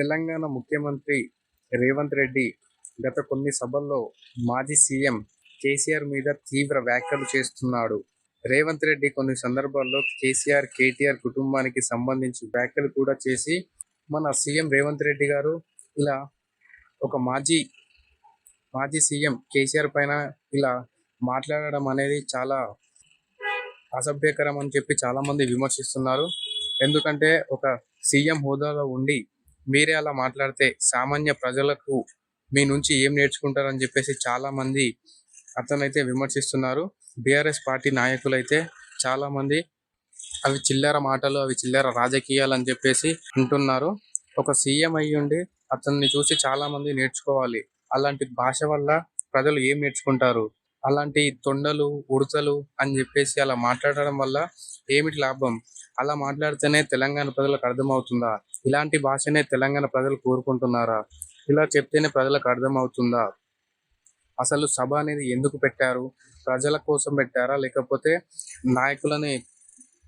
తెలంగాణ ముఖ్యమంత్రి రేవంత్ రెడ్డి గత కొన్ని సభల్లో మాజీ సీఎం కేసీఆర్ మీద తీవ్ర వ్యాఖ్యలు చేస్తున్నాడు. రేవంత్ రెడ్డి కొన్ని సందర్భాల్లో కేసీఆర్, కేటీఆర్ కుటుంబానికి సంబంధించి వ్యాఖ్యలు కూడా చేసి మన సీఎం రేవంత్ రెడ్డి గారు ఇలా ఒక మాజీ సీఎం కేసీఆర్ పైన ఇలా మాట్లాడడం అనేది చాలా అసభ్యకరం అని చెప్పి చాలామంది విమర్శిస్తున్నారు. ఎందుకంటే ఒక సీఎం హోదాలో ఉండి మీరే అలా మాట్లాడితే సామాన్య ప్రజలకు మీ నుంచి ఏం నేర్చుకుంటారని చెప్పేసి చాలామంది అతనైతే విమర్శిస్తున్నారు. బీఆర్ఎస్ పార్టీ నాయకులైతే చాలామంది అవి చిల్లర మాటలు, అవి చిల్లర రాజకీయాలు అని చెప్పేసి అంటున్నారు. ఒక సీఎం అయ్యుండి అతన్ని చూసి చాలామంది నేర్చుకోవాలి. అలాంటి భాష వల్ల ప్రజలు ఏం నేర్చుకుంటారు? అలాంటి తొండలు, ఉడతలు అని చెప్పేసి అలా మాట్లాడడం వల్ల ఏమిటి లాభం? అలా మాట్లాడితేనే తెలంగాణ ప్రజలకు అర్థమవుతుందా? ఇలాంటి భాషనే తెలంగాణ ప్రజలు కోరుకుంటున్నారా? ఇలా చెప్తేనే ప్రజలకు అర్థమవుతుందా? అసలు సభ అనేది ఎందుకు పెట్టారు? ప్రజల కోసం పెట్టారా? లేకపోతే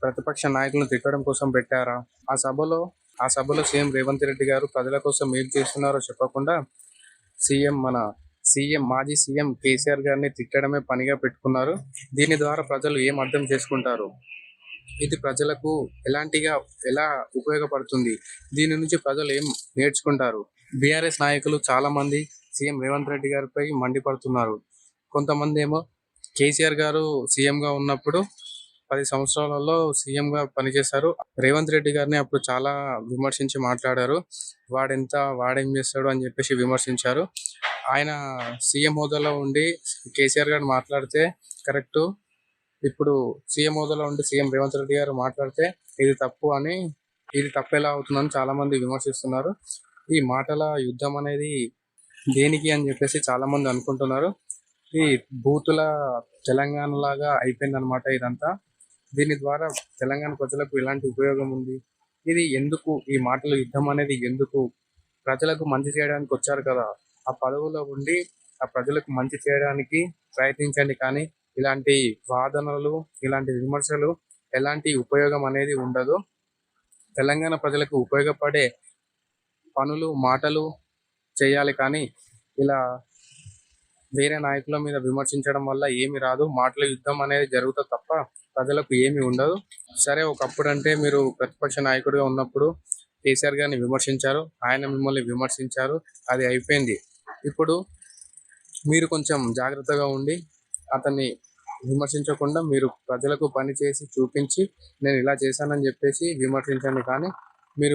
ప్రతిపక్ష నాయకులను తిట్టడం కోసం పెట్టారా? ఆ సభలో సీఎం రేవంత్ రెడ్డి గారు ప్రజల కోసం ఏం చేస్తున్నారో చెప్పకుండా మాజీ సీఎం కేసీఆర్ గారిని తిట్టడమే పనిగా పెట్టుకున్నారు. దీని ద్వారా ప్రజలు ఏం అర్థం చేసుకుంటారు? ఇది ప్రజలకు ఎలా ఉపయోగపడుతుంది? దీని నుంచి ప్రజలు ఏం నేర్చుకుంటారు? బీఆర్ఎస్ నాయకులు చాలా మంది సీఎం రేవంత్ రెడ్డి గారిపై మండిపడుతున్నారు. కొంతమంది ఏమో కేసీఆర్ గారు సీఎంగా ఉన్నప్పుడు 10 సంవత్సరాలలో సీఎంగా పనిచేశారు. రేవంత్ రెడ్డి గారిని అప్పుడు చాలా విమర్శించి మాట్లాడారు. వాడేం చేస్తాడు అని చెప్పేసి విమర్శించారు. ఆయన సీఎం హోదాలో ఉండి కేసీఆర్ గారు మాట్లాడితే కరెక్టు, ఇప్పుడు సీఎం హోదాలో ఉండి సీఎం రేవంత్ రెడ్డి గారు మాట్లాడితే ఇది తప్పు ఎలా అవుతుందని చాలా మంది విమర్శిస్తున్నారు. ఈ మాటల యుద్ధం అనేది దేనికి అని చెప్పేసి చాలా మంది అనుకుంటున్నారు. ఈ బూతుల తెలంగాణ లాగా అయిపోయింది అనమాట ఇదంతా. దీని ద్వారా తెలంగాణ ప్రజలకు ఎలాంటి ఉపయోగం ఉంది? ఇది ఎందుకు? ఈ మాటల యుద్ధం అనేది ఎందుకు? ప్రజలకు మంచి చేయడానికి వచ్చారు కదా, ఆ పదవులో ఉండి ఆ ప్రజలకు మంచి చేయడానికి ప్రయత్నించండి. కానీ ఇలాంటి వాదనలు, ఇలాంటి విమర్శలు ఎలాంటి ఉపయోగం అనేది ఉండదు. తెలంగాణ ప్రజలకు ఉపయోగపడే పనులు, మాటలు చేయాలి. కానీ ఇలా వేరే నాయకుల మీద విమర్శించడం వల్ల ఏమి రాదు. మాటల యుద్ధం అనేది జరుగుతుంది తప్ప ప్రజలకు ఏమి ఉండదు. సరే, ఒకప్పుడు అంటే మీరు ప్రతిపక్ష నాయకుడిగా ఉన్నప్పుడు కేసీఆర్ గారిని విమర్శించారు, ఆయన మిమ్మల్ని విమర్శించారు, అది అయిపోయింది. ఇప్పుడు మీరు కొంచెం జాగ్రత్తగా ఉండి అతన్ని విమర్శించకుండా మీరు ప్రజలకు పని చేసి చూపించి నేను ఇలా చేశానని చెప్పేసి విమర్శించండి. కానీ